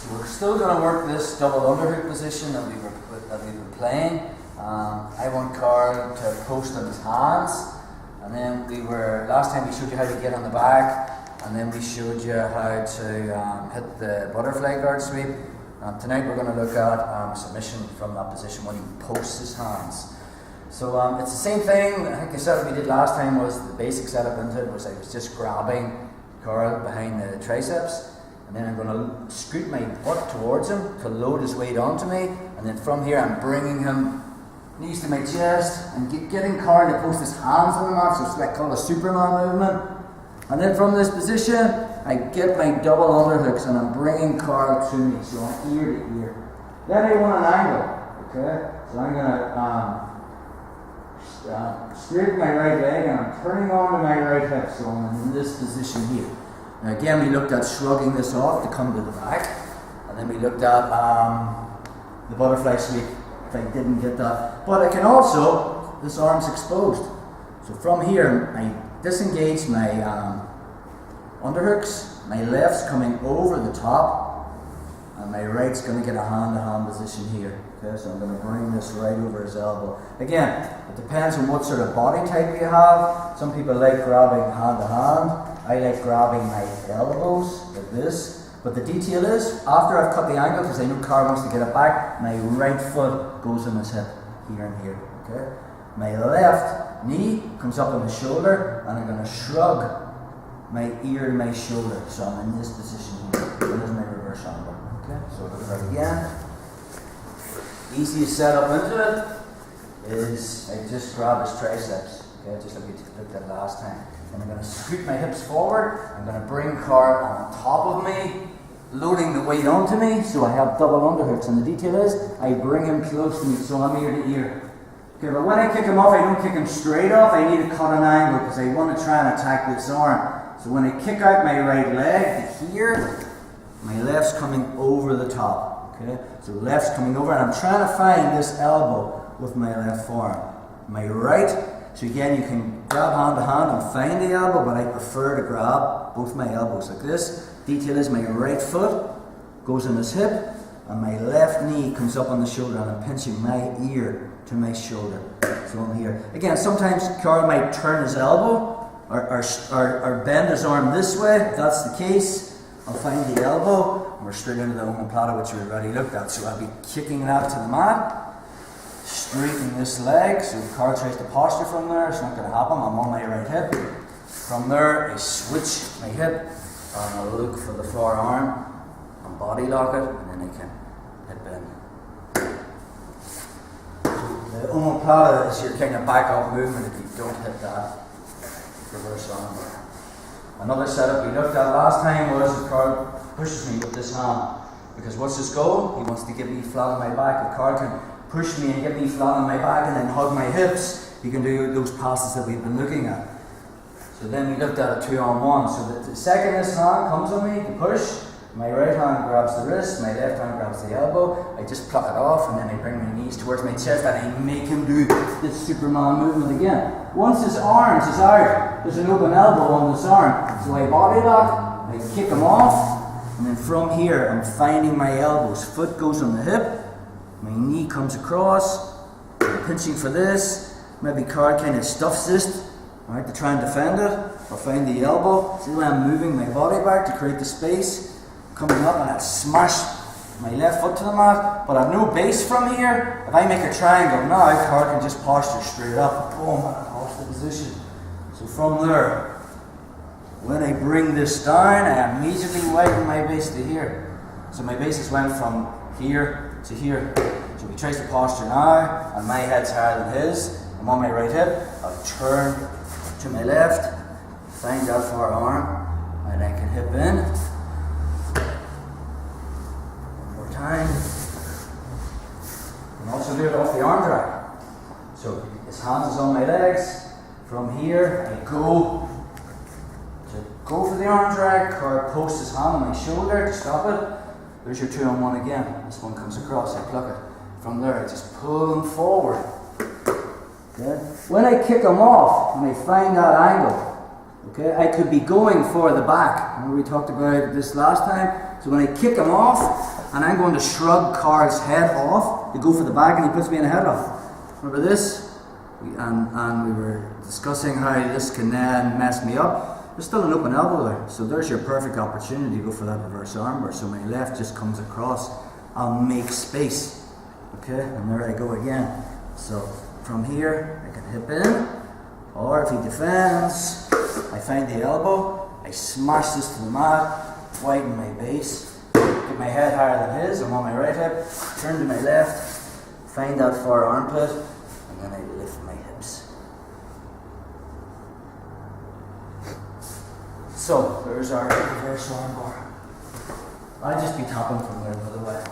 So we're still going to work this double underhook position that we were playing. I want Carl to post on his hands, and then last time we showed you how to get on the back, and then we showed you how to hit the butterfly guard sweep. Tonight we're going to look at submission from that position when he posts his hands. So it's the same thing. I think the setup we did last time was the basic setup into it was I was just grabbing Carl behind the triceps, and then I'm going to scoot my butt towards him to load his weight onto me, and then from here I'm bringing him knees to my chest and getting Carl to post his hands on the mat, so it's like called a Superman movement. And then from this position I get my double underhooks and I'm bringing Carl to me, so I'm ear to ear. Then I want an angle, okay? So I'm going to straighten my right leg and I'm turning onto my right hip, so I'm in this position here. Now again, we looked at shrugging this off to come to the back, and then we looked at the butterfly sweep if I didn't get that. But I can also, this arm's exposed. So from here, I disengage my underhooks, my left's coming over the top, and my right's going to get a hand-to-hand position here. Okay, so I'm going to bring this right over his elbow. Again, it depends on what sort of body type you have. Some people like grabbing hand-to-hand. I like grabbing my elbows like this. But the detail is, after I've cut the angle, because I know Carl wants to get it back, my right foot goes on his hip, here and here. Okay? My left knee comes up on the shoulder, and I'm going to shrug my ear to my shoulder. So I'm in this position here. That is my reverse armbar. Okay? So look at that again. Easiest setup into it is I just grab his triceps. Okay? Just like we looked at last time. And I'm going to scoot my hips forward. I'm going to bring Carl on top of me, loading the weight onto me, so I have double underhooks. And the detail is, I bring him close to me, so I'm ear to ear. Okay, but when I kick him off, I don't kick him straight off. I need to cut an angle because I want to try and attack this arm. So when I kick out my right leg to here, my left's coming over the top. Okay, so left's coming over, and I'm trying to find this elbow with my left forearm. My right. So again, you can grab hand to hand and find the elbow, but I prefer to grab both my elbows like this. Detail is my right foot goes on his hip, and my left knee comes up on the shoulder, and I'm pinching my ear to my shoulder. So I'm here. Again, sometimes Carl might turn his elbow or bend his arm this way. If that's the case, I'll find the elbow, and we're straight into the omoplata, which we already looked at. So I'll be kicking it out to the mat. Straighten this leg, so if Carl tries to posture from there, it's not going to happen. I'm on my right hip. From there, I switch my hip, and I look for the forearm, and body lock it, and then I can hip in. The omoplata is your kind of back-up movement if you don't hit that reverse armbar. Another setup we looked at last time was if Carl pushes me with this hand, because what's his goal? He wants to get me flat on my back. If Carl can push me and get me flat on my back and then hug my hips, you can do those passes that we've been looking at. So then we looked at a 2-on-1. So that the second this hand comes on me to push, my right hand grabs the wrist, my left hand grabs the elbow, I just pluck it off, and then I bring my knees towards my chest and I make him do this Superman movement again. Once his arms is out, there's an open elbow on this arm. So I body lock, I kick him off, and then from here I'm finding my elbows. Foot goes on the hip, my knee comes across, I'm pinching for this. Maybe Carl kind of stuffs this, right, to try and defend it. I'll find the elbow. See the way I'm moving my body back to create the space. Coming up, and I smash my left foot to the mat, but I've no base from here. If I make a triangle now, Carl can just posture straight up. Boom, and I hold the position. So from there, when I bring this down, I immediately widen my base to here. So my bases went from here to here. So he tries to posture now, and my head's higher than his. I'm on my right hip. I'll turn to my left, find that forearm, and I can hip in. One more time. And also do it off the arm drag. So his hands is on my legs. From here, I go for the arm drag. Carl posts his hand on my shoulder to stop it. There's your 2-on-1 again. This one comes across, I pluck it. From there, I just pull him forward. Okay? When I kick him off, and I find that angle, Okay, I could be going for the back. Remember we talked about this last time? So when I kick him off, and I'm going to shrug Carl's head off to go for the back, and he puts me in a headlock. Remember this? And we were discussing how this can then mess me up. There's still an open elbow there. So there's your perfect opportunity to go for that reverse armbar. So my left just comes across. I'll make space. Okay, and there I go again. So from here, I can hip in. Or if he defends, I find the elbow, I smash this to the mat, widen my base, get my head higher than his, I'm on my right hip, turn to my left, find that far armpit, and then I lift my hips. So, there's our reverse armbar. I'll just be tapping from there, by the way.